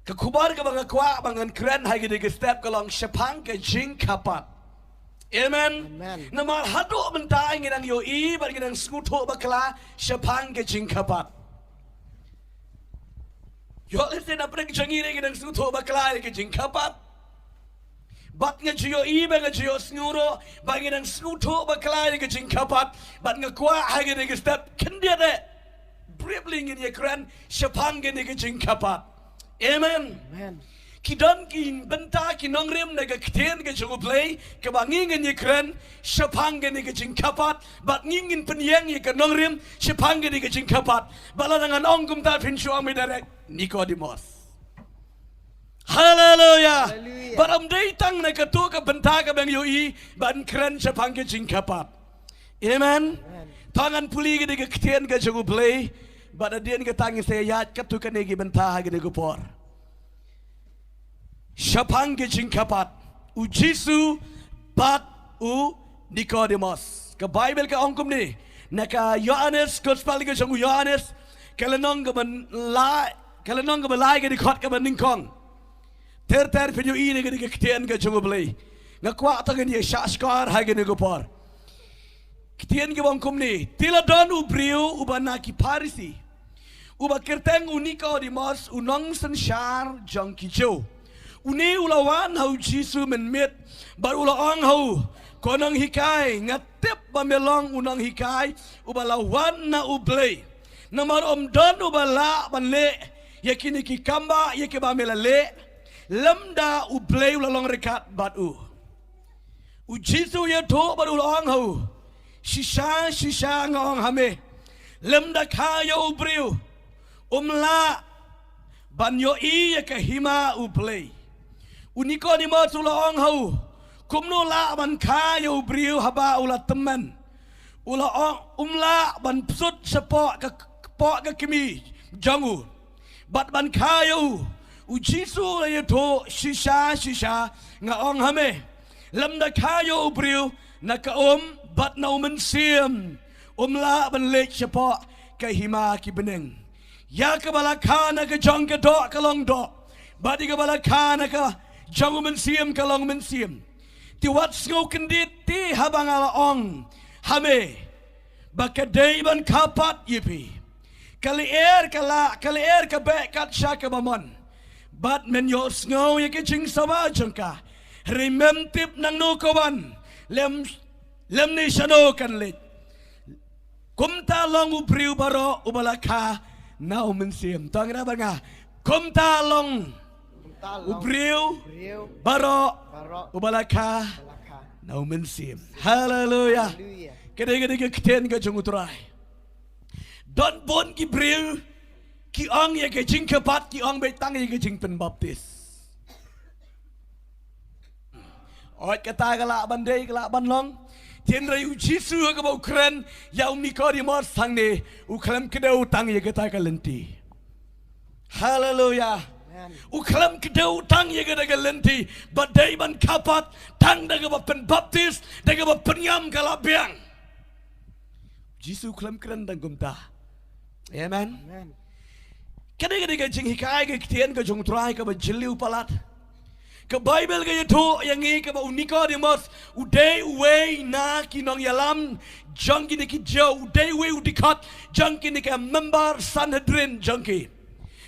Kekubar ke bangga kuat bangan keren hari ini ke step kelong sepang ke jing kapat. Amen. Nama haduk mentai ngidang yoi bagi ngidang skuto bakla sepang ke jing kapat. Yo listen apa yang jangi ngidang skuto bakla ke jing kapat. Bat ngajiyo iba ngajiyo snuro bagi ngidang skuto bakla ke jing kapat. Bat ngekuat hari ini ke step kendia de. Bribling ini keren sepang ke jing kapat. Amen. Kidan kin benta kinong rim naga kten ke jogo play ke bangingin ye kren sepang ke ke jingkapat bat ngingin penyeng ye ke nong rim sepang ke ke jingkapat bala dengan ongkum ta pin suami direct Nicodemus. Haleluya. Baram datang naga tu ke benta ke bang yoi ban kren sepang ke jingkapat. Amen. Tangan puli ke kten ke jogo play pada dia ni ketangi saya yat ketukan lagi bentah lagi negupor. Sepang ke jingkapat ujisu bat u Nicodemus. Ke Bible ke ongkum ni. Naka Yohanes gospel ke jangu Yohanes kalenong ke belai ke dikot ke beningkong. Ter penyu ini ke diketian ke jangu belai. Ngakwa tangan dia syaskar lagi negupor. Ketian ke ongkum ni. Tiladon ubriu ubanaki parisi. Uba kerteng unika di mas unang sensyar jang kijau. Uni ulawan hau Jisu menmit bar ulaang hau konang hikai ngatip bamelong unang hikai uba lawan na ublay. Namar dan uba la banle yakini ki kamba yake bamela le lemda ublay ulalong rekat batu. Jisu ya to bar ulaang hau shisha ngong hame lemda kaya ubriu umla banyo iya ke hima uplay. Uniko di matula ong hau kumno la ban kaya ubriu haba ula teman. Ula ong umla ban psut sepok ke kimi jangu. Bat ban kaya ujisu la yato shisha nga ong hame. Lemda kaya ubriu na ka bat na siam. Umla ban lek sepok ke hima ki beneng. Ya ke balakana ke jong ke dok ke long dok. Badi ke balakana ke jong mensiam ke long mensiam. Ti wat sngau kendit ti habang ala ong. Hame. Baka day ban kapat yipi. Kali er ke bekat syaka bamon. Bat men yo sngau ya ke jing sama jengka. Remem tip nang nukawan. Lem ni syano kan lit. Kumta long ubriu baro ubalaka. Now mensiam tang na ba nga kumtalong ubriu baro ubalaka now mensiam. Hallelujah. Kede keten ka jungutray don bon ki briu ki ong ye ke jing kapat ki ong betang ye ke jing pen baptis oi kata kala bandai kala banlong Tian rai ujisu ke bau keren ya Nicodemus sang ne uklam kedau tang ye kata kalenti. Hallelujah. Uklam kedau tang ye kata kalenti badai ban kapat tang daga bapen baptis daga bapen yam kalabiang. Jisu uklam keren dang gumta. Amen. Kadang-kadang jing hikai ke tian ke jung trai ke bajiliu palat. Ke Bible ke itu yang ini ke bau Nicodemus udai uwe na kinong yalam jangki ni kijau udai uwe udikat jangki ni ke member Sanhedrin jangki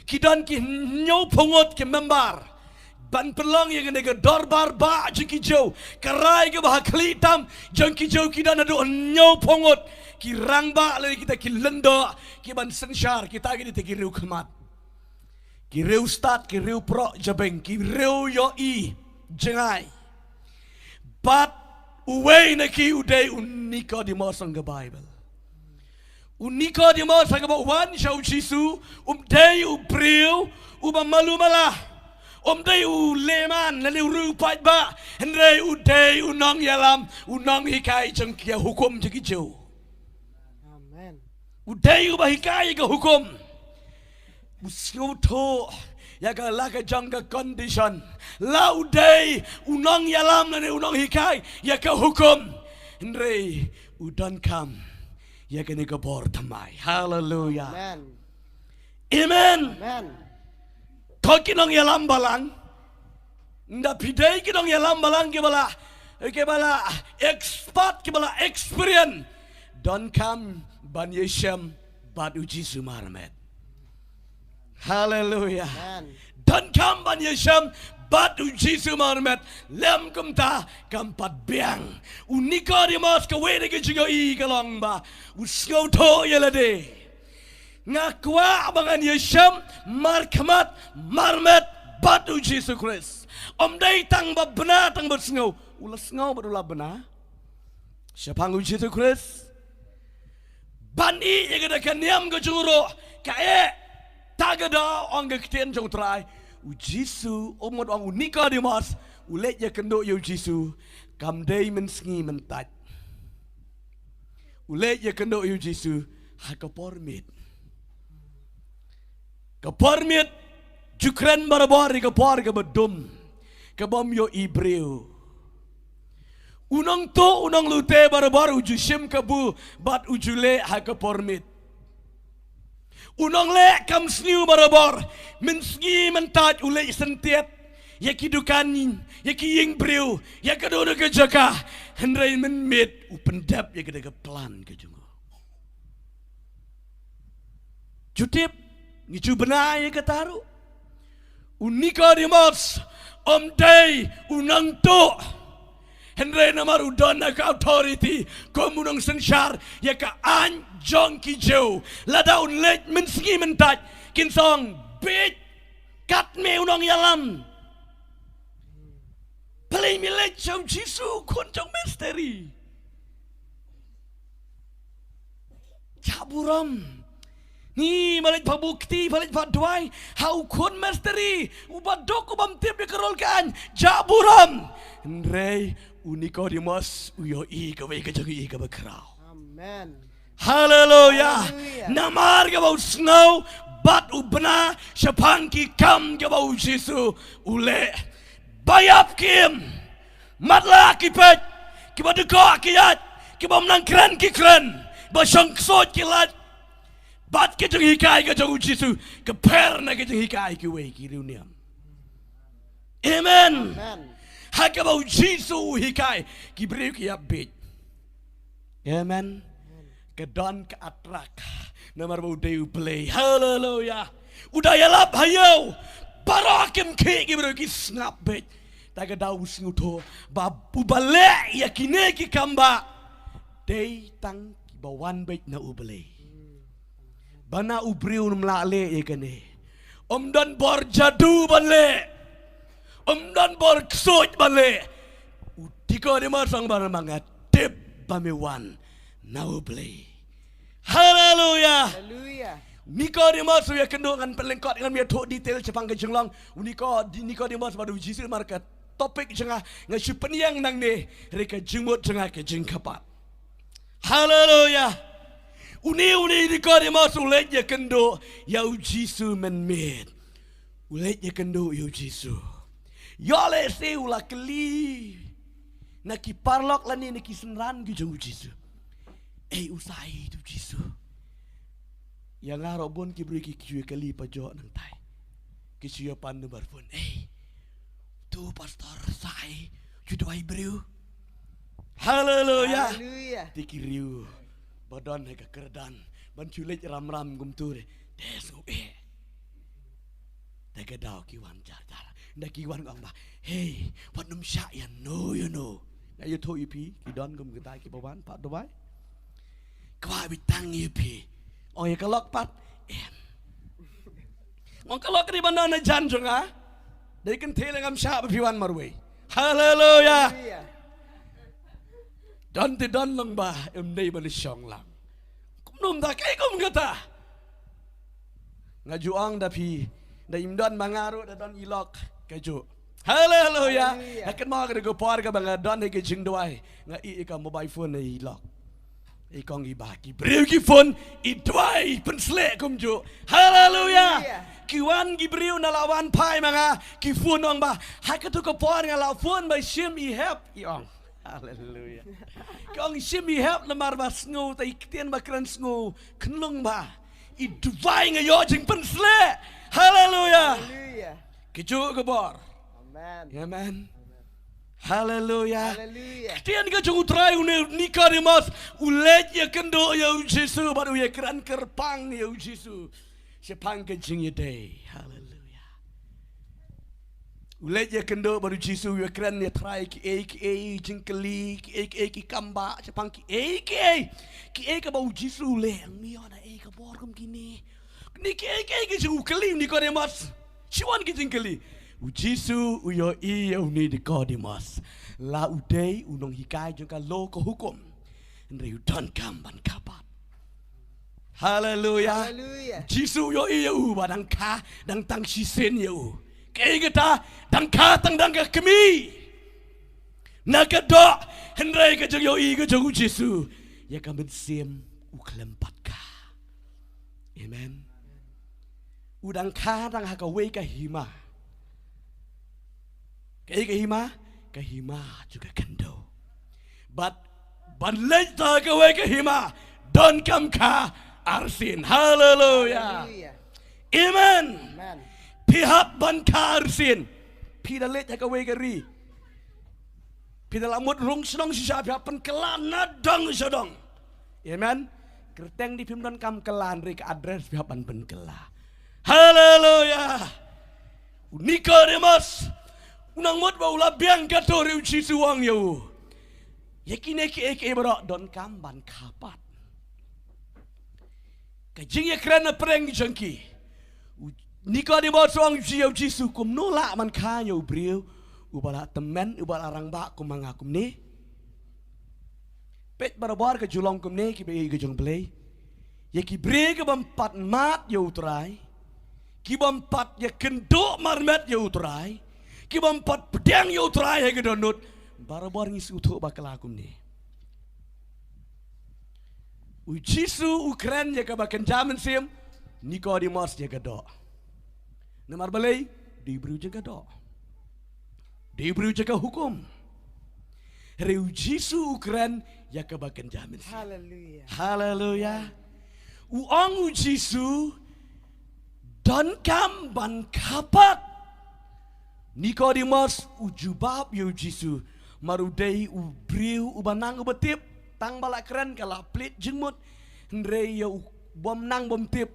kidan ki nyau pungut ke member ban pelang yang ni ke dorbar ba jangki jau kerai ke bah kelitam jangki jau kidan adu nyau pungut ki rangba lagi kita ki lendo ki ban sensyar kita gini te ki riu kemat. Kireu start, kireu pro jabeng, kireu yo i jengai. But uwe na ki uday unika di mosang ke Bible. Unika di mosang ke wan shau Jisu day ubriu uba malu malah. Day uleman na rupat ba. Hendai uday unang yalam unang hikai jengkia hukum jekijau. Amen. Uday uba hikai ke hukum. Musyoto ya ka laka jangka condition laudai unang yalam na unang hikai ya ka hukum Andre udan kam ya ka ni ka bor tamai. Hallelujah. Amen. Amen. Kau kinong yalam balang. Nda pidai kinong yalam balang kibala expert kibala experience. Don't come ban yeshem bad uji sumarmet. Hallelujah. Don't come ban yeshem bad uji sumarmet. Lem kumta kampat biang. Unika di mas kawede ke jingo I kalong ba. Usngau to yelade. Ngakwa abangan yeshem markamat marmet batu Jesus Christ. Day tang ba benar tang bersengau. Ulas ngau berulah benar. Siapa ngu Jesus Christ? Bani yang ada kaniam ke jungro. Kae tagada orang ke ketian jung try. Ujisu omot orang unika di mas. Ulet ya kendo ya ujisu. Kamdei mensengi mentat. Ulet ya kendo ya ujisu. Hakapormit. Kapormit. Jukren barabari kapor ke bedum. Kabam yo Ibreu. Unang to unang lute barabar uju sim kabu bat ujule hakapormit. Unang le kam sniu barabar mensgi mentaj ule sentiat yakidukan yakiying breu yakadono ke jaka hendrai menmit upendap yakada ke plan ke jungo. Jutip ngicu benai kataru. Unika di mas day unang to Henry namar udan na ka authority komunang sensar ya ka anjong ki jo lada unlet mensengi mentaj kinsong bit kat me unang yalam play milet jam jisu kunjong misteri caburam ni balik pabukti balik paduai hau kun misteri ubat dok ubam tip dikerolkan jaburam Henry uniko di mas uyo I kawai kajangi I kabakrau. Amen. Hallelujah. Namar kabau snow bat ubna syapangki kam kabau Jisu ule bayap kim matla kipet kibadeko kiyat kibam nang kran kikran basang sot kilat bat kejang hikai kajang Jisu keper na kejang hikai kiwei kiruniam. Amen. Amen. Hakabau Jisu hikai kibreu ki abit. Amen. Kedon ke atrak. Namar bau deu play. Hallelujah. Udaya lap hayau. Barakim ke kibreu ki snap bit. Taga dau snuto babu bale yakine ki kamba. Dei tang bawan bit na ubale. Bana ubreu numlale yakane. Don bor jadu bale. Dan bor ksoj bale. Utiko di masang barang mga tip bamiwan na uble. Hallelujah. Hallelujah. Niko di masu ya kendo kan pelengkot dengan mia tok detail cepang ke jenglang. Niko di mas pada uji market topik jengah ngasi peniang nang ne reka jengmut jengah ke jengkapat. Hallelujah. Uni niko di masu ulet ya kendo ya uji su menmed. Ulet ya kendo ya uji su. Yole se ula keli naki parlok lani naki senran gijung Jisu. Usai tu Jisu. Yang ngarobon ki beri ki keli pajo nang tai. Ki siya pan number phone. Tu pastor sai judai breu. Hallelujah. Hallelujah. Tikiriu badan heka kerdan ban culit ram gumture. Desu Tega daw ki wan jar. Nakiwan ko ang ba, hey, what num siya yan? No, you know. Ngayon to ipi, kidon gum kita kibawan, pat dobay. Kwa bitang ipi. O yung kalok pat, Ang kalok ni ba na dyan siya nga? Dahil kan tilang ang siya, piwan marway. Hallelujah! Don ti don lang ba, day ba ni siyong lang. Kumnum da, kay kum gata. Nga juang da pi, da imdon mangaro da don ilok. Kaju. Hallelujah. Akan mau kita gopar ke bangga don ke jing doai. Nga ikam mobile phone na ilok. Ikong ibaki. Breu ki phone idwai penslek kumju. Hallelujah. Kiwan ki breu na lawan pai manga ki phone ong ba. Hakatu gopar nga la phone by sim I help iong. Hallelujah. Kong sim I help na marbas ngo tai kitian bakran ngo knlung ba. Idwai nga yo jing penslek. Hallelujah. Hallelujah. Kejuk ke bar. Amen. Amen. Haleluya. Hallelujah. Tian ke jung utrai Nicodemus ulet ya kendo ya Yesus baru ya keran kerpang ya Yesus. Sepang ke jing ya day. Haleluya. Ulet ya kendo baru Yesus ya keran ya try ki jingkeli ki kamba sepang ki ke bau Yesus le ni ada ke bor kum kini. Ni ki jung keli Nicodemus. Siwan ki jingkeli. Ujisu uyo iya uni Nicodemus la udai unong hikai jengka lo ko hukum ndre udan kamban kapat. Haleluya. Hallelujah. Jisu yo iya badang ka dang tang sisen yo kei kita dang ka tang dang ka kemi nakado ndre ka jeng yo i ka jeng Jisu ya ka ben sim u klempat ka. Amen. Udang ka dang ha ka we ka hima. Kahima juga kendo. But banleta kawe kahima don kam ka arsin. Hallelujah. Amen. Amen. Pihak ban ka arsin. Pidalet kawe kari. Pidalamut rung senong sisa pihak penkelan nadang sedong. Amen. Kerteng di pimdan kam kelan rik adres pihak ban penkela. Hallelujah. Nicodemus unang mot ba ula biang katori uci suang yo. Yakine ki berak don kamban kapat. Kajing ya kerana pereng jengki. Nicodemus suang uci sukum nolak man kanyo brio. Ubala temen ubala orang bak kumangakum ni. Pet barabar ke julong kum ni ki be ke jong play. Yaki bre ke bampat mat yo utrai. Ki bampat ya kendok marmet yo utrai. Ki bampat pedang yo utrai ke donut. Barabar ngisi utuk bakal akum ni. Ujisu Ukran ya ke bakan jaman sim. Nicodemus ya ke do. Namar balai diberi je ke do. Diberi je ke hukum. Hari ujisu Ukran ya ke bakan jaman sim. Hallelujah. Haleluya. Uang ujisu dan kam ban kapat. Nicodemus ujubab yo Jisu marudai ubriu ubanang ubetip tang balak keren kala plit jengmut ndre yo bom nang bom tip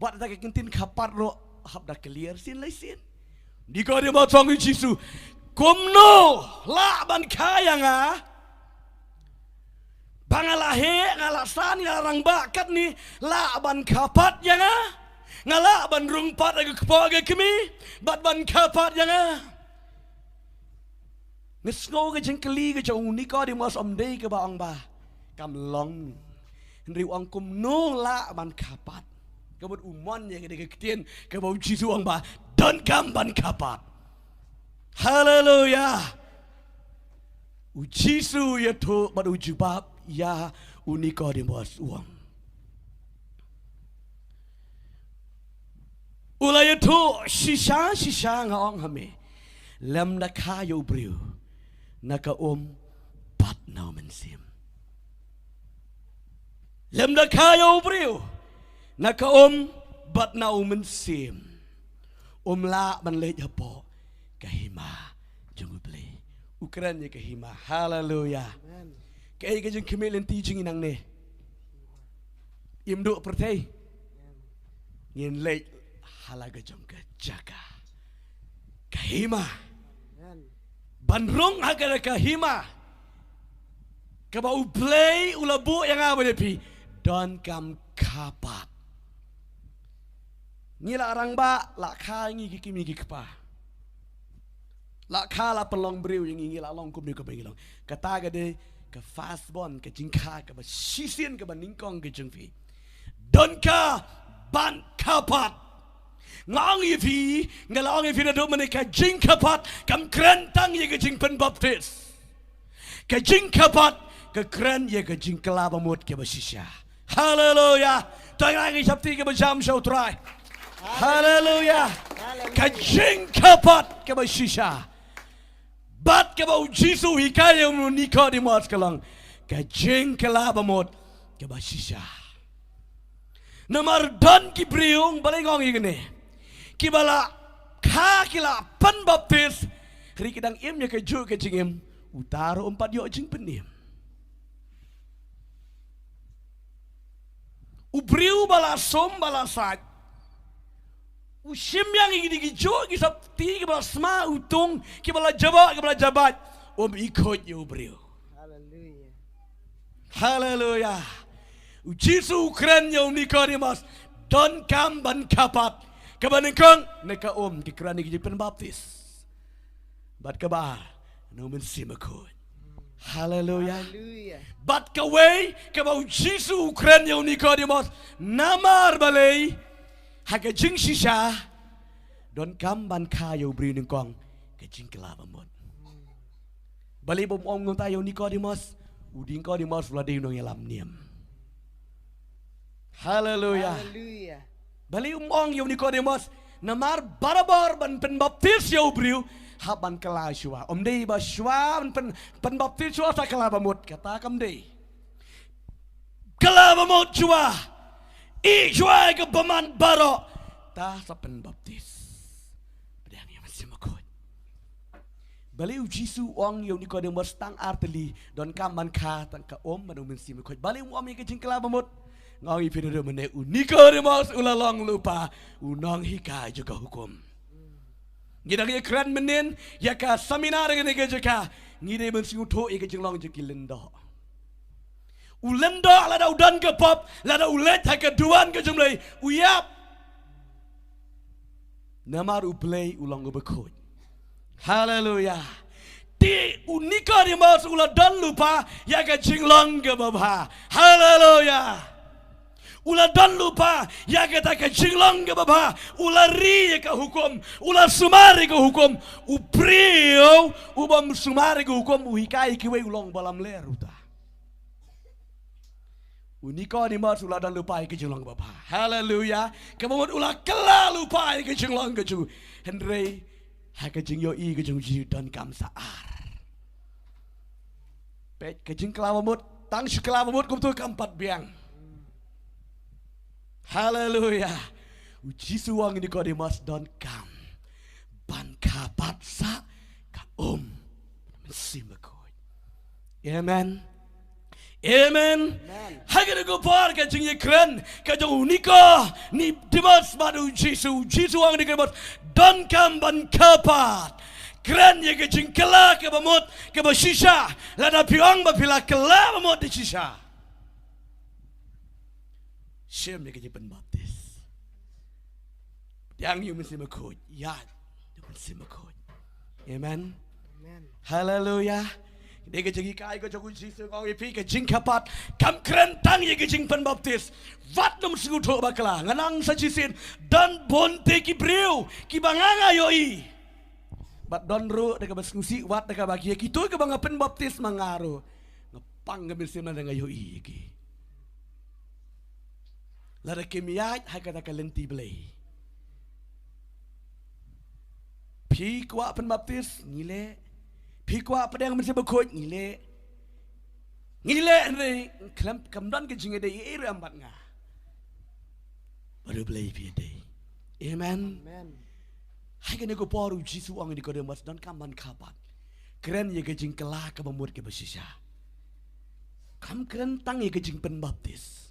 buat tak kentin kapat ro hab dak clear sin lai sin Nicodemus song Jisu kumno la ban kaya nga bangalahe ngalasan ngarang bakat ni la ban kapat ya nga ngala ban rung pat ag kepage kemi bat ban kapat yang ngesno ke jengkeli ke jong Nicodemus omdei ke baang ba kam long ndri wang kum no la ban kapat ke bot umon yang ke ketien ke bau Jisu ang ba don kam ban kapat. Haleluya. Jisu ya to bat ujubab ya Nicodemus uang. Ulai itu sisa ngaong hame lem nak kayu beriu nak pat nau mensim lem nak kayu beriu nak pat nau mensim la banlej hapo kahima jungu beli Ukran ye kahima. Haleluya. Kaya kajeng kemelen teaching inang ne imdu pertai ngin lej halaga jongka jaga kahima bandrong agak kahima kabau play ulabu yang apa depi don kam kapat ngila arang ba la kha ngi kimi gi kpa la kha la pelong briu yang ngila long kum ni ko bengilong kata gade ka fast bon ka jingka ka ba sisien ka ba ningkong ka jengfi don ka ban kapat ngang yifi ngalang yifi na do menika jing kapat kam krentang ye ke jing pen baptis ke jing kapat ke kren ye ke jing kelaba mut ke basisya. Haleluya. Tangan lagi sabti ke bajam sautrai. Haleluya. Ke jing kapat ke basisya. Bat ke bau Jisu hikaya Nicodemus kalang ke jing kelaba mut ke basisya. Namar dan ki briung balengong igene. Kibala ka kila penbaptis hari kedang im ya kejuk ke jingim utara 4 yok jing penim ubriu bala som bala sat usim yang ini kejuk ki sabti ke bala sma utung ke bala jabat ikut ya ubriu haleluya Jisu keren ya Nicodemus don kam ban kapat kebanengkang neka ke kerana ke penbaptis bat kabar no men simakut haleluya bat kawai ke bau Jisu keren ya Nicodemus namar balai haga jing shisha don kam ban ka ya ubri nengkang ke jing kelaba mod balai bom ong tayo Nicodemus uding Nicodemus vladei no yalam niam haleluya bali ong yung Nicodemus namar barabar ban penbaptis ya ubriu haban kala shua dei ba shua penbaptis shua ta kala bamut kata kam dei kala bamut shua i shua ke baman baro ta sa penbaptis pedang yang masih makut bali Jisu ong yung Nicodemus tang arteli don kam man ka tang ka manu masih makut bali ke jing kala bamut ngangi pindah mana Nicodemus ulalong lupa unang hika juga hukum. Gida kaya keren menen ya ka seminar dengan juga ngide mensinguto ika jenglong jeki lendo. Ulendo lada udan ke pop lada ulet haka duan ke jumlai uyap. Namar uplay ulang ubekut. Haleluya. Di Nicodemus uladan lupa ya ka jenglong ke babha. Haleluya. Ula dan lupa ya kita ke jinglang ke baba ula ri ke hukum ula sumari ke hukum upriu ubam sumari ke hukum uhikai kiwe ulong balam leruta Nicodemus ula dan lupa ke jinglang baba haleluya kemudian ula kela lupa ke jinglang ke ju Henry ha ke jing yo i ke jing ji dan kam saar pet ke jing kelawamut tang sykelawamut kum tu kampat biang haleluya Jisu wang Nicodemus don kam ban kapat sa ka mensimakoi amen amen hagere go par ka jing kren ka jong Nico ni Dimas madu Jisu wang Nicodemus don kam ban kapat kren ye ka jing kala ka bamot ka bashisha lada piang ba pila kala bamot di shisha Shem ni kerja penbaptis. Yang you mesti makut, ya, you mesti makut. Amen. Haleluya. Dia kerja kai kerja kunci sekong ipi kerja kapat. Kam keren tang ye kerja penbaptis. Vat nom segutu bakla. Nganang sajisin dan bonte ki breu ki banganga yoi. Bat don ru dekat baskusi wat dekat bagi kitu ke banga penbaptis mangaru. Ngepang ngambil mana dengan yoi ki. Lara kemiyat hakata kalenti belai. Pi kuat penbaptis ngile. Pi kuat pedang mesti berkut ngile. Ngile ni kamdan ke jinga dei ere ambat nga. Baru belai pi dei. Amen. Hakane ko paru Jisu ang di Nicodemus dan kaman kapat. Keren ye ke jing kelah ke memut ke bersisa. Kam keren tang ye ke jing penbaptis.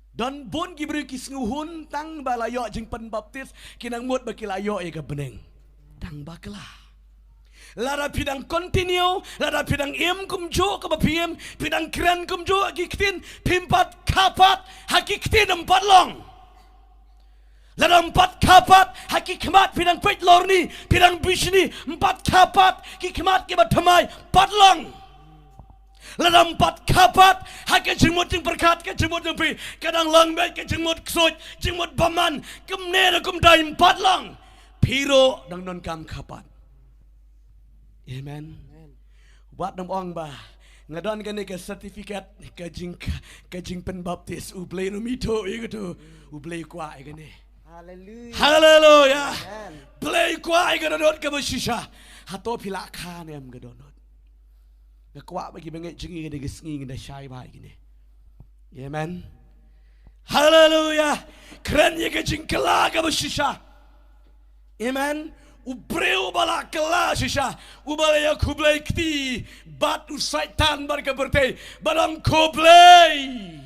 Dan bon gibri kisnguhun tang balayo jing penbaptis kinang mut bakilayo e ka beneng tang bakla lara pidang continue lara pidang im kumjo ka bapiem pidang kran kumjo akiktin pimpat kapat hakiktin 4 long lara 4 kapat hakikmat pidang pet lorni pidang bisni 4 kapat kikmat ke batamai 4 long lara 4 kapat hak jemut yang berkat ke jemut yang pi kadang langbet ke jemut ksut jemut baman kemne kum dai 4 lang piro dang non kam kapat amen buat nom ong ba ngadon kan ke sertifikat ke jing penbaptis ublei no mito iku ublei kwa igane haleluya play kwa igadon ke besisha hato pilaka nem gadon Ngekuat bagi bengek jengi dengan sengi dengan syai baik ini. Amen. Haleluya. Keren ye ke jingkela ke bersisa. Amen. Ubreu bala kala shisha. Ubalaya kublai kti. Bat usaitan barka bertei. Balam kublai.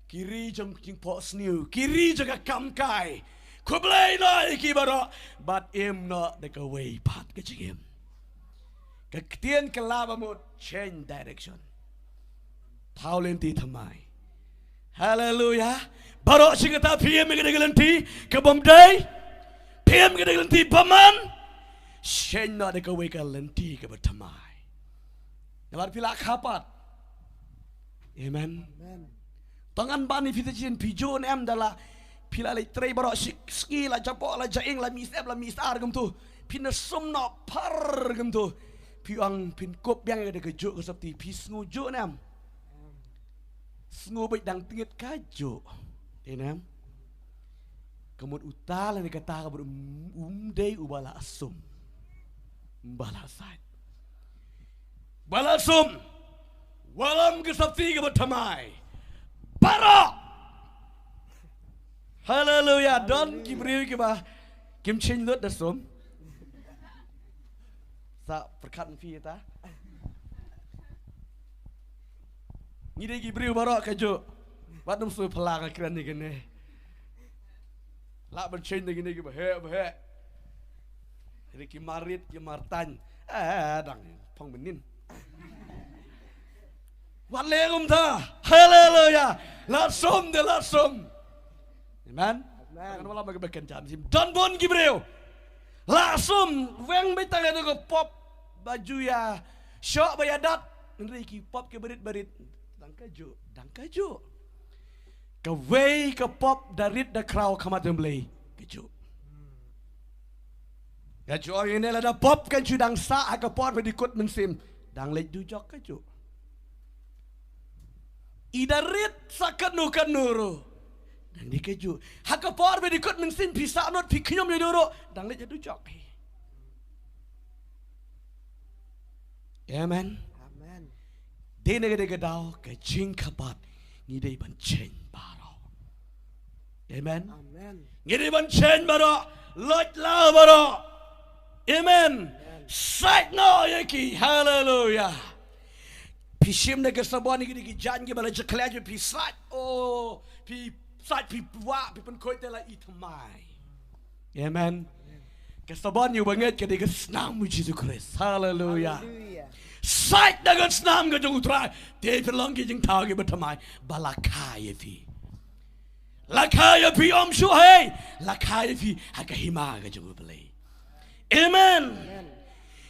Kiri jong jing po sniu. Kiri jaga kamkai. Kublai na iki baro. But em na deka way pat ke jing em. Ketien kelaba mo change direction. Taulenti thamai. Hallelujah. Baro singata PM gedegelanti kabamdai. PM gedegelanti paman. Change na deka way kalenti ke berthamai. Nabar pila kapat. Amen. Tangan bani fitajian pijon em dala pila le trei baro ski la japo la jaing la misar gam tu. Pina somna par gam tu. Piang pin kop yang ada kejuk ke seperti pis ngujuk nam. Sngu baik dang tingit kajuk. Enam. Kemud utala ni kata ber umdei ubala asum. Bala sait. Bala asum. Walam ke seperti ke bertamai. Para. Hallelujah. Don kibriu ke bah. Kim chen lut dasum. Sa perkat fi ta. Ni degi briu barok kajo. Wat dum sui pelang kran ni kene. La ben chen degi ni ke bah. Ri ki marit ki martan. Dang phong benin. Wat legum ta. Hallelujah. La som de la som. Amen. Kan wala magbekan jam sim. Don bon ki briu. Langsung weng betang itu ke pop baju ya syok bayadat nriki pop ke berit dang kaju ke way ke pop darit da crowd kamat demblay kaju ini ada pop kan dang sa ke pop bedikut mensim dang lej dujok kaju idarit sakanu kanuru dan dikeju, hak por bedikut mensin pisah not piknyom yodoro, dang lej jadu jok. Amen. Amen. Dene gede gedau ke jing kapat ngidei ban chen baro. Amen. Amen. Ngidei ban chen baro, lot la baro. Amen. Sight no yaki, hallelujah. Pishim ne kesabani gede janji bala jeklaj pisat. Oh, pi Sat pi wa pi pen koi tela itamai. Amen. Kesaban you banget ke dengan senam Jesus Christ. Hallelujah. Sat dengan senam ke jung utrai. Dia perlang ke jung tahu ke bertamai. Balakaya fi. Lakaya fi om shuhai. Lakaya fi hakahima ke jung belai. Amen.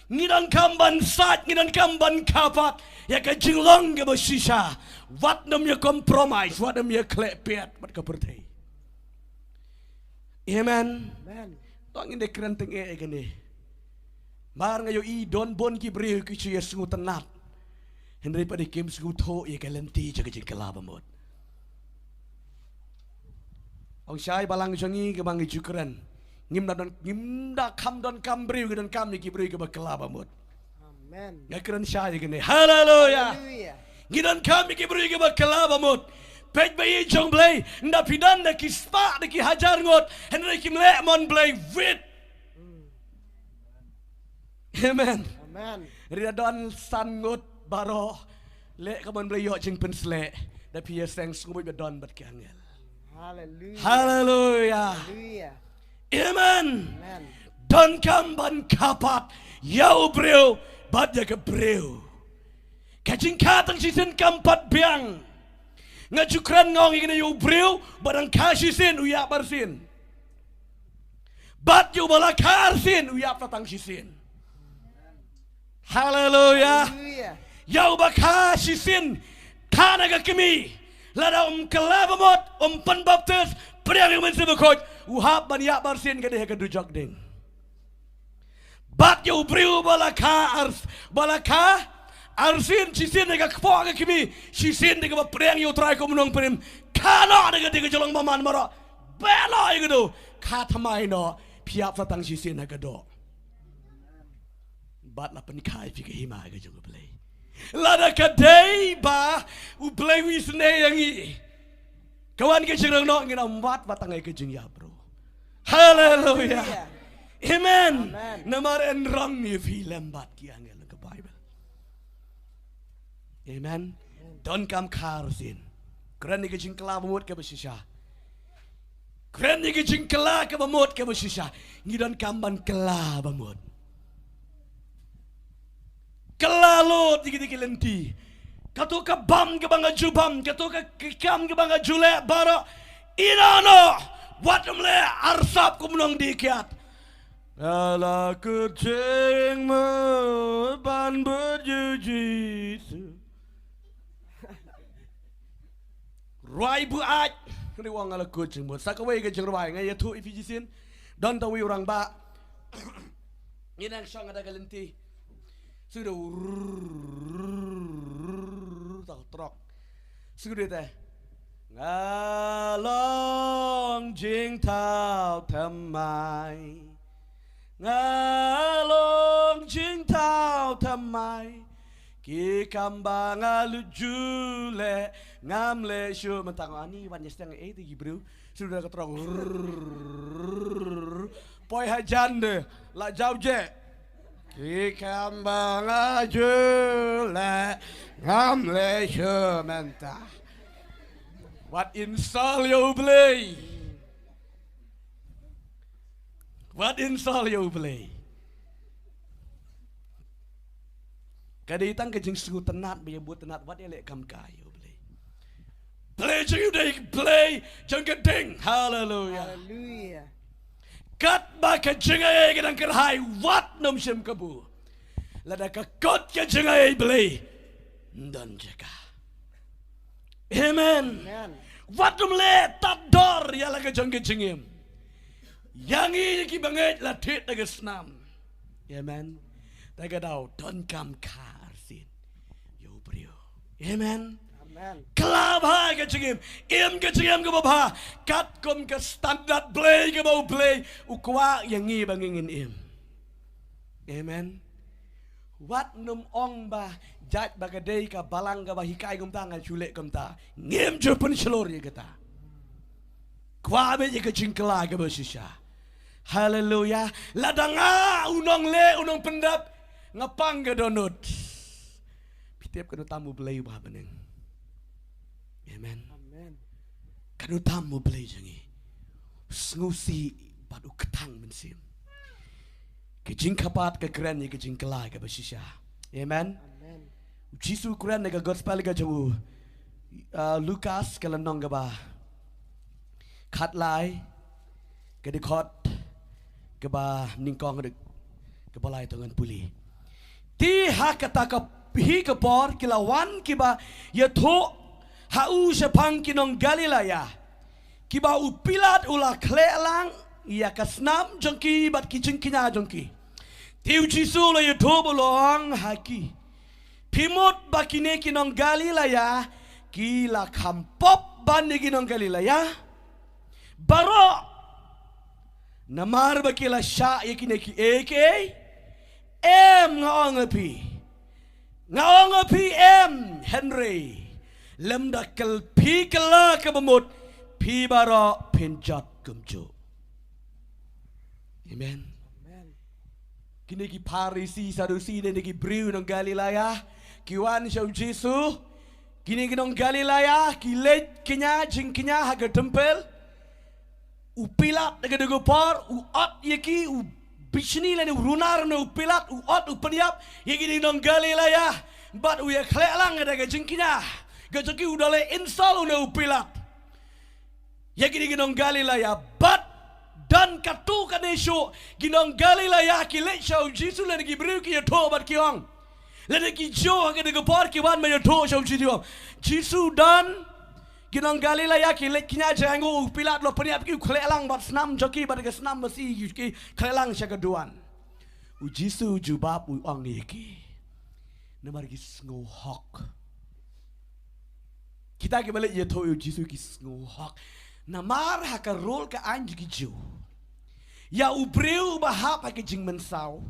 Ngidan kamban sat, ngidan kamban kapat. Ya ke jung long ke bersisa. Wat nam ya compromise, wat nam ya klepet, wat kepertai. Amen. Tong inde kerenteng gini. Mar ngayo I don bon ki breu ki ya sungu tenat. Henry pada kim sungu tho ya kalenti jaga jing kelabamot. Ong syai balang jangi ke bangi cukran. Ngimda kam don kam breu ke don kam ni ki breu ke bakelabamot. Amen. Ngakran syai gini. Hallelujah. Gidan kami ki beri ke bakalaba mot. Pej bayi jong blay. Nda pidan na ki spa na ki hajar ngot. Henry ki mle mon blay wit. Amen. Amen. Riadon san ngot baro. Le kamon blay yo jing pensle. Da piya seng sungboy bedon bat kiangel. Hallelujah. Hallelujah. Hallelujah. Amen. Amen. Don kamban kapat. Yau breu. Bat ya ke breu. Kajing katang sisin kampat biang. Ngajukran ngong ingin yu breu. Barang kasisin uyak barsin. Bat yu balakar sin uyak tatang sisin. Hallelujah. Yau bakasisin. Kanaga kami. Lada kelabamot. Penbaptis. Priang yang mensibukot. Uhap ban yak barsin kadeh kadujak ding. Bat yu breu balakar. Balakar. Arsin sisin dengan kepala kami, sisin dengan perang yang terakhir menang perim, kana dengan jalan maman mara, bela itu, kata maino, piap datang sisin dengan do. Bat la penikai fikir hima dengan jalan play. Lada kadai ba, uplay wisne yang ini. Kawan kecil nak ngina empat batang ke jeng ya bro. Hallelujah. Amen. Amen. Namar en rang ni film bat ki angel ke Bible. Amen. Don kam kar sin. Keren ni ke jingkla bamut ke besisha. Keren ni ke jingkla ke bamut ke besisha. Ni don kam ban kela bamut. Kela lo dikit-dikit lenti. Katu ka bam ke banga jubam, katu ka kam ke banga jule bara. Inano watum le arsap kumnong dikiat. Ala kucing ban berjujisu. Rai bu aj. Kini wang ala kucing buat. Sakawai ke jengrai ngai tu ifijisin. Don tawi orang ba. Ini yang sang ada galenti. Sudah tak trok. Sudah teh. Ngalong jing tau tamai. Ngalong jing tau tamai. Ki kambang alujule ngamle syu mentang ani wan yestang ti bro. Sudah ketrok. Poi hajan de la jau je. Ki kambang alujule ngamle syu mentang. What install you play? What install you play? Kada itang kajing suku tenat biya buat tenat what elek kam kayo play. Play jeng you day play jeng gedeng. Hallelujah. Hallelujah. Kat ba kajing ay kadang kerhai what nom shem kabu. Lada ka kot kajing ay play. Ndon jeka. Amen. Amen. Watum le tador ya la kajang kajingim. Yang ini ki banget la tit daga snam. Amen. Daga daw don kam karsin. Yo brio. Amen. Amen. Kelab ha kajingim. Im kajingim ke bapa. Kat kum ke standard play ke bau play. Ukwa yang ini bangingin im. Amen. Wat num ong ba jat bagadei ka balang ka bahikai kum ta ngal chulek kum ta ngem jepun shlor ye kata kwa be ye ka jingkla ka basisha. Hallelujah. Ladanga unong le unong pendap ngapang ka donut pitep ka tamu belai ba beneng. Amen. Amen. Kanu tamu belai jangi ngusi padu ketang mensim ke jingkapat ke keren ye ke jingkla ka basisha. Amen. Amen. Jisu Quran nega gospel ga jawu Lukas kala nongga ba khat lai ke de khot ke ba ningkong de ke balai tongan puli ti ha kata ka hi ke por kilawan ki ba ye tho ha u sepang kinong Galilea ki ba u pilat ula klelang ya kasnam jongki bat ki jingkinya jongki tiu Jisu la ye tho bolong haki Pimot bakine kinong Galilea kila kampop bandi kinong Galilea baro namar bakila sya yakine ki eke em ngaong api em Henry lemda kel pi kala kabamut pi baro penjat kumjo. Amen. Amen. Kini ki Parisi Sadusi dan ki Briu nong Galilea kiwan siya Jisu kini kinong Galilea kilet kinya jing kinya haga tempel upilat daga daga par uat yaki u bishni lani runar no upilat uat upaniap yaki kinong Galilea bat u yak lelang daga jing kinya gajaki udale install no upilat yaki kinong Galilea bat dan katu kanesho kinong Galilea kilet siya Jisu lani ki Briu ki yato bat kiong Lada ki jo ke de gopar ki wan me to shau chi dio. Jisu dan kinong Galilea ki lek kinya jango pilat lo peniap ki klelang bat snam joki bat ke snam masi ki klelang sya keduan. U Jisu jubab u ong iki. Namar ki sngo hok. Kita ki balik ye to u Jisu ki sngo hok. Namar ha ka rol ka anj ki jo. Ya u breu bahap ha ke jing mensau.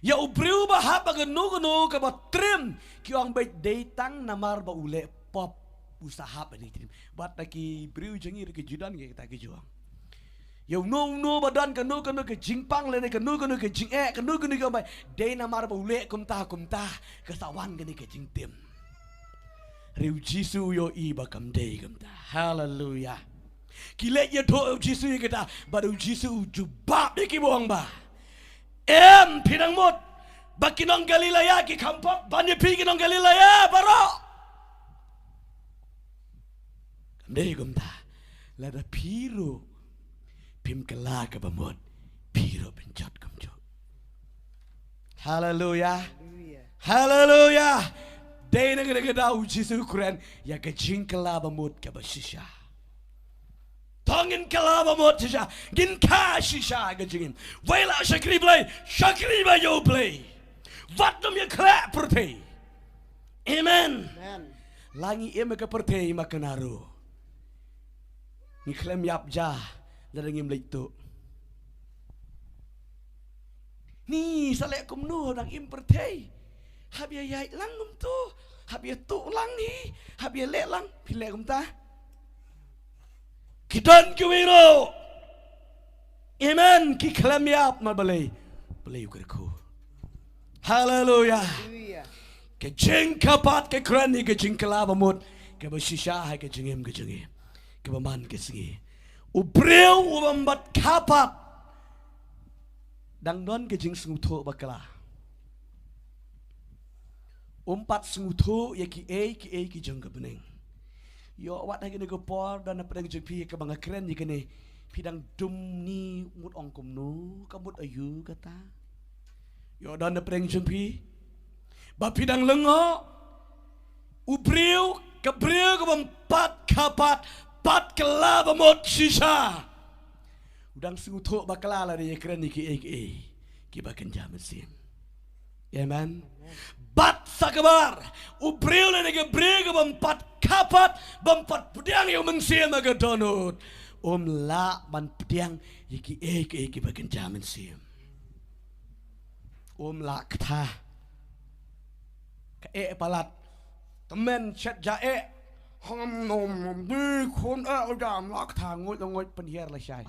Ya ubriu ba ha ba gano ka ba trim ki ang bay datang namar ba ule pop usaha ba ni trim bat na ki briu jangi ki judan ki kita ki juang Yo no badan kanu ke jingpang le kanu ke jing kanu ke mai de na mar bule kumta kesawan ke jingtim. Riu Jisu yo I bakam de kumta. Hallelujah. Kile ye to Jisu kita baru Jisu jubab de ki bohong ba. Pinang mot bakinong Galilea ki kampok banyak pi kinong Galilea baro. Kamde kumta. Lada piru pim kala ke bamot piru penjat kamjo. Hallelujah. Hallelujah. Day na gada Jisu Quran ya ke jingkala bamot ke basisha. Tongin kala bamot sisha gin ka shisha ke jingin. Waila shakri ba yo play. Vatum ya kla prote. Amen. Langi ema ke prote makanaru. Ni klem yap ja larangim leito. Ni salek kumnu dang impertei. Habia yai langum tu, habia tu lang ni, habia le lang pile kumta. Kidan kuwiro. Amen. Ki klem yap ma balay ukirku. Hallelujah. Ke jing kapat ke krani ke jing kalaba mut ke basisha hai ke jingim ke jingim. Kebaman kesingi, ubreu ubambat kapat, dang don kejing senguto bakala, umpat senguto ya ki jeng kebening, yo wat lagi nego por dan apa yang jepi ke bangga keren jika ne, pidang dum ni mut ongkom nu, kamut ayu kata, yo dan apa yang jepi, bapidang lengo, ubreu kebampat kapat. Pat kelaba mot shisha. Udang sengutuk bakala lah dia keren ni ki bakan jam mesin. Amen. Bat sakabar. Ubril lah dia bril bempat kapat bempat pedang yang mensia maga donut. La ban pedang ki bakan jam mesin. La kata. Ka palat. Temen chat jae. Nom bi kun dam lak thang ngoi penhiar la syai.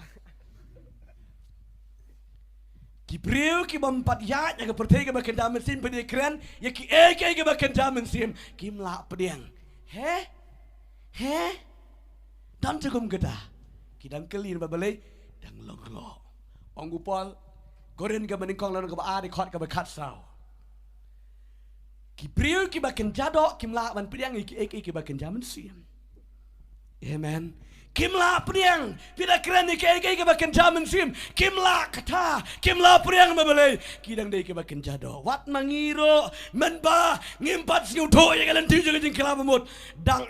Ki breu ki bampat ya ke pertei ke bakan dam mesin pedi keren ya ki ke bakan dam mesin kim la pedang. He dan cukum geda. Ki dang kelin babalai dang loglo. Ong gupol goren ke meningkong lan ke ba di khot ke kat sao. Ki breu ki bakan jadok kim la ban pedang ki bakan jaman siam. Amen. Kim la pedang pida keren ki bakan jaman siam. Kim la kata kim la pedang mabale ki dang dei ki bakan jadok. Wat mangiro menba ngimpat siu to ya galan tu jeng kala bamut dang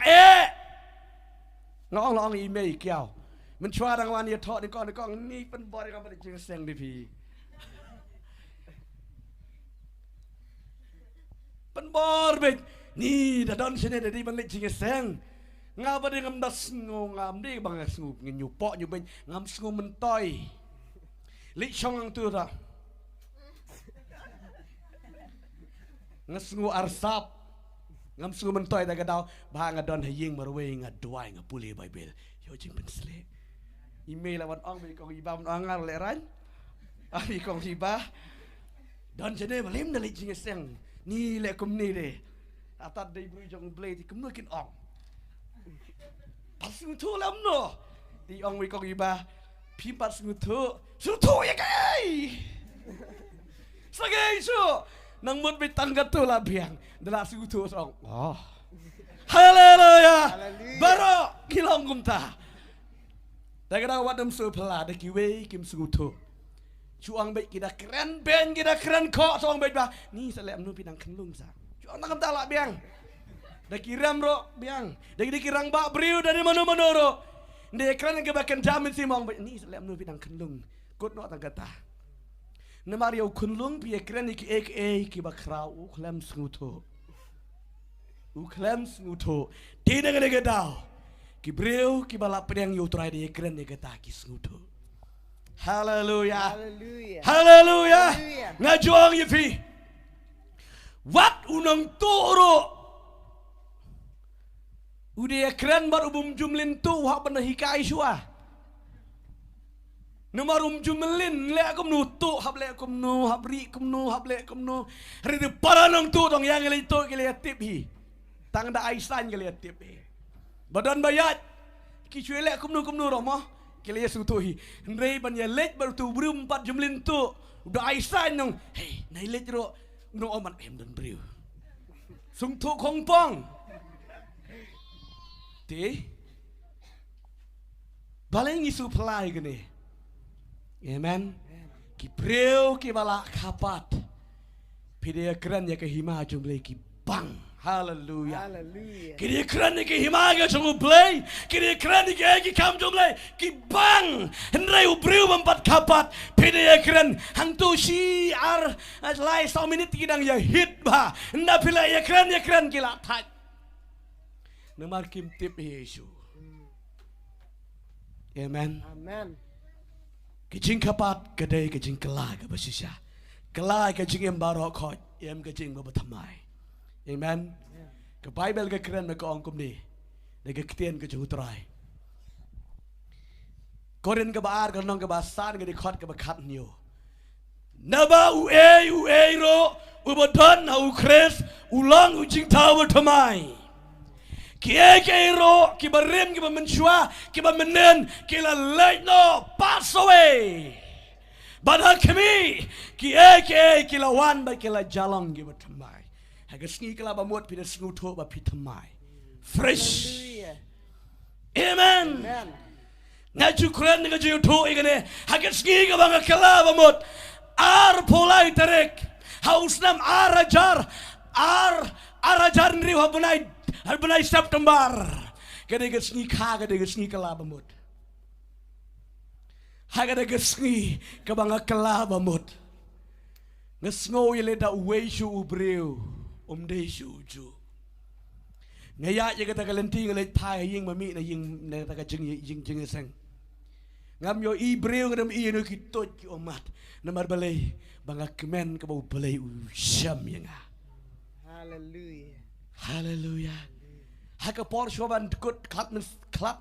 ngong email kiao. Men chwa dang wan ya thot ni kong ni pen bor ka ba jeng seng di pi. Penbor bet ni dah don sini dari balik jinga seng ngapa dia ngam das ngam dia bang ngu nyupok nyupen ngam sengu mentoy lik chong tu dah ngasngu arsap ngam sengu mentoy dah kadau bah ngadon haying marwe ngadwai ngapuli bible yo jing pensle email lawan ong be kong ibam angar leran ai kong ibah don sini balim dari jinga seng ni le kum ni de atat dei bru jong blay ti kum kin ong pasu tu lam no di ong wi kong iba pi pat su tu ya kai sagai su nang mut bi tangga tu la biang dela su tu ong oh haleluya baro kilong kum ta da kada wadam su pala de ki we kim su tu Chuang baik kita keren ben kita keren kok soang baik bah ni selem nu pinang kenlung sa chuang tak kental lah biang dah kiram ro biang dah kirang bak briu dari mana ro dia keren ke bakan jamin si mong baik ni selem nu pinang kenlung kot no tak kata namari au kenlung pi keren ki bakrau klem snuto di negara gedau ki briu ki balap pedang yo try dia keren ni kata ki snuto. Hallelujah. Ngajuang yefi. Wat unang turo. Udah keren bar ubum jumlin tu hak benar hikai shua. Numarum jumelin le akum nu tu hab le akum nu habri kum nu hab le akum nu hari de paranong tu tong yang le tu ke le tip hi tang da Einstein ke le tip hi badan bayat ki chui le akum nu romo ke le su tu hi rei ban ya let bar tu brum pat jumelin tu da Einstein nong hey nai let ro no oman em dan briu sung tu khong pong ti baleng isu pelai ke ni amen. Ki preu ki bala kapat. Pide kran ya ke hima jumlai ki bang. Hallelujah. Hallelujah. Ki kran ke hima ke jumlai. Ki kran ke kam jumlai ki bang. Hendrai upreu mempat kapat. Pide kran hang tu si ar lai 2 minit kidang ya hit ba. Nda pila ya kran ki la thaj. Namar kim tip Yesu. Amen. Amen. Kejing kapat kedai kejing kelai ke basisya. Kelai kejing em barok khot em kejing babathamai. Amen. Ke Bible ke keren ke ongkum ni. De ke ketien ke jutrai. Korin ke baar ke nong ke basan ke di khot ke bakat niu. Naba u e ro ubodon na u kres ulang ujing tawa thamai. Kia ro ki barim ki menshua ki menen ki la light no pass away. Badal kami ki la wan ba ki la jalong ki batamai. Haga sngi ki la ba mot pi de sngu tho ba pi tamai. Fresh. Hallelujah. Amen. Amen. Ngaju kren nga ju tho igane haga sngi ki ba nga kala ba mot ar polai terek hausnam arajar arajar nri habunai Albunai September. Kada ke sngi kha kada ke sngi kala bamut. Hagada ke sngi ka banga kala bamut. Ngesngo ile da uweishu ubreu umdeishu ju. Ngaya ye kata kalenti ngale thai ying mami na ying na ta ka jing sang. Ngam yo ibreu ngam i no ki tot ki omat. Namar balai banga kemen ka bau balai u syam yanga. Hallelujah. Hallelujah. Haka por shoban kut klap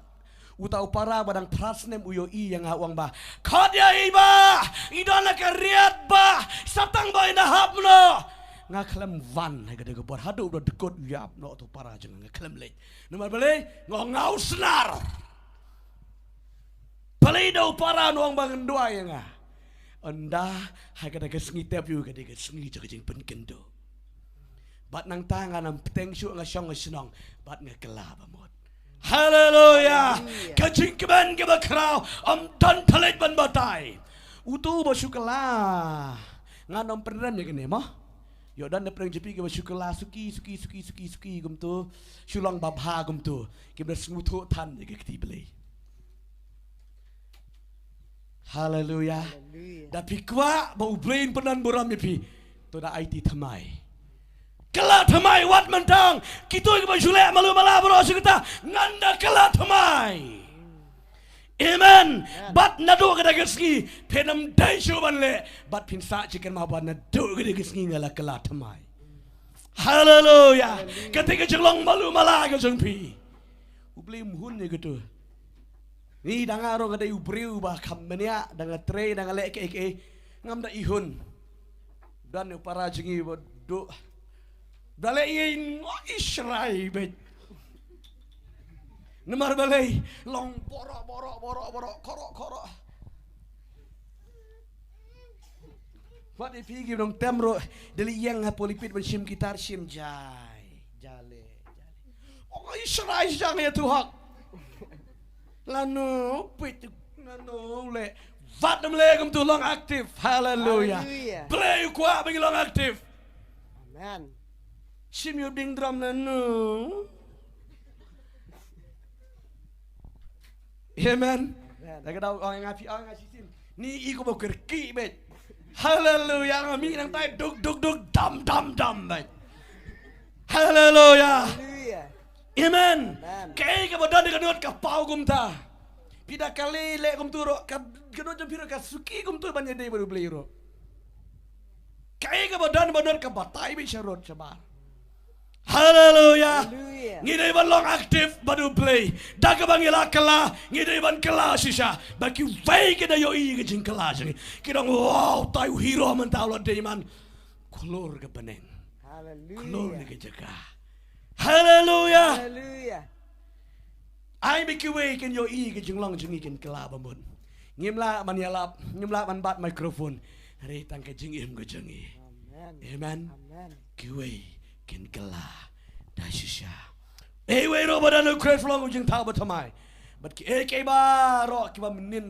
utau para badang prasnem uyo i yang awang ba. Khadia iba idana kariat ba satang ba ina hapno. Nga klam van haka de por hadu do dekot yap no to para jeng nga klam le. Nomor bale ngau senar. Bale do para no ang bang dua yang a. Anda haka de kesngitep yu ka de kesngi jeng penkendo. Bat nang tangan ang peteng syuk nga syong nga senong. Bat nga kelaba mot. Hallelujah. Kajing keban ke bakraw. Am dan talit ban batay. Utu ba syukala. Nga nang penram ya kene mo. Yo dan na perang jepi ke ba syukala suki gum tu. Syulang babha gum tu. Kibra smutu tan ya ke ketibeli. Hallelujah. Dapi kwa ba ublein penan boram jepi. To da IT thamai. Kala thamai wat mentang kitoi ke bajule malu mala bro kita nganda kala thamai. Amen. Bat nado ke dageski penam dai shuban le bat pinsa chicken ma ban nado ke dageski ngala kala thamai. Hallelujah. Ketika jelong malu mala ke jengpi. Ubli muhun ni gitu. Ni dangaro ke dai ubriu ba kamnya danga tre danga le ke ngam da ihun. Dan para jengi do balai Israel bet. Nomor balai long borok korok. What if he give dong temro dari yang polipit bersim gitar sim jale. Oh Israel jangan ya Tuhan. Lanu pit lanu le. Vat dem legum tu long aktif. Hallelujah. Play kuat bagi long aktif. Amen. Sim yo ding drum na no. Amen. Lagi tahu orang ngapi sim. Ni iko mau kerki bet. Hallelujah. Kami nang tay duk dam bet. Hallelujah. Amen. Kay ka bodan kanot ka pau gumta. Pida kali le gum turo ka kanot jam piro ka suki gum tu banya dei baru beli ro. Kay ka bodan ka batai bi syarot sabar. Hallelujah. Hallelujah. Ngidai ban long aktif badu play. Daga bangila kala, ngidai ban kala sisa. Baki vai kita yo i ke jing kala jing. Kita wow tayu hero man tahu lo man. Kolor ke beneng. Kolor Hallelujah. ke jaga. Hallelujah. Hallelujah. Ai biki way kan yo i ke jing long jing ikan kala bamun. Ngimla man yalap, ngimla man bat mikrofon. Hari tang ke jing im ke jingi. Amen. Amen. Amen. Kiway kin kala dashisha. Way ro badan lu kret flong jing tau batamai. But ki ba ro ki ba menin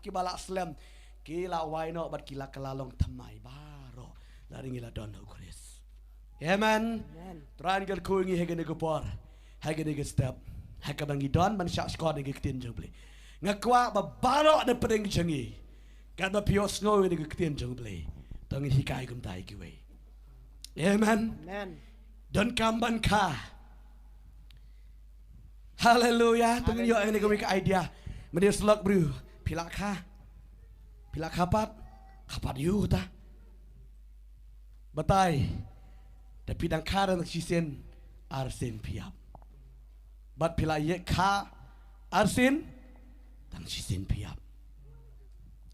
ki ba la slam ki la wai no but ki la kala long tamai ba ro. La ringi la don no kres. Amen. Amen. Tran gal ko ngi hege ne ko por. Hege ne step. Hege bangi don ban shot squad ne tin jable. Ngakwa ba baro ne pedeng jangi. Kan ba pio snow ne tin jable. Tong hikai kum tai ki way. Amen. Amen. Don kamban ka. Hallelujah. Tengok yo ini kami ke idea. Media selok bro. Pilak ka. Pilak kapat. Kapat you ta. Batai. Tapi dang ka dan sisen arsen piap. Bat pilak ye ka arsen dang sisen piap.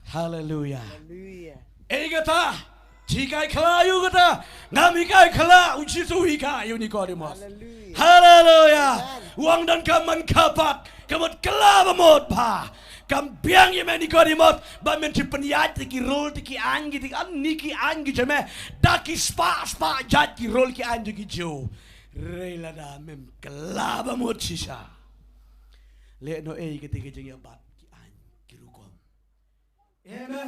Hallelujah. Hallelujah. Kata, jika kelayu kata, ngamikai kela uji suhika Nicodemus. Hallelujah. Hallelujah. Amen. Wang dan kaman kapat, kaman kela bamot pa. Kam biang ye Nicodemus, ba men ti penyat ki rol ti ki angi ti an niki angi jeme, daki spa jat ki rol ki angi ki jo. Rela da mem kela bamot sisa. Le no ketika jeng bat ki an ki rukom. Amen.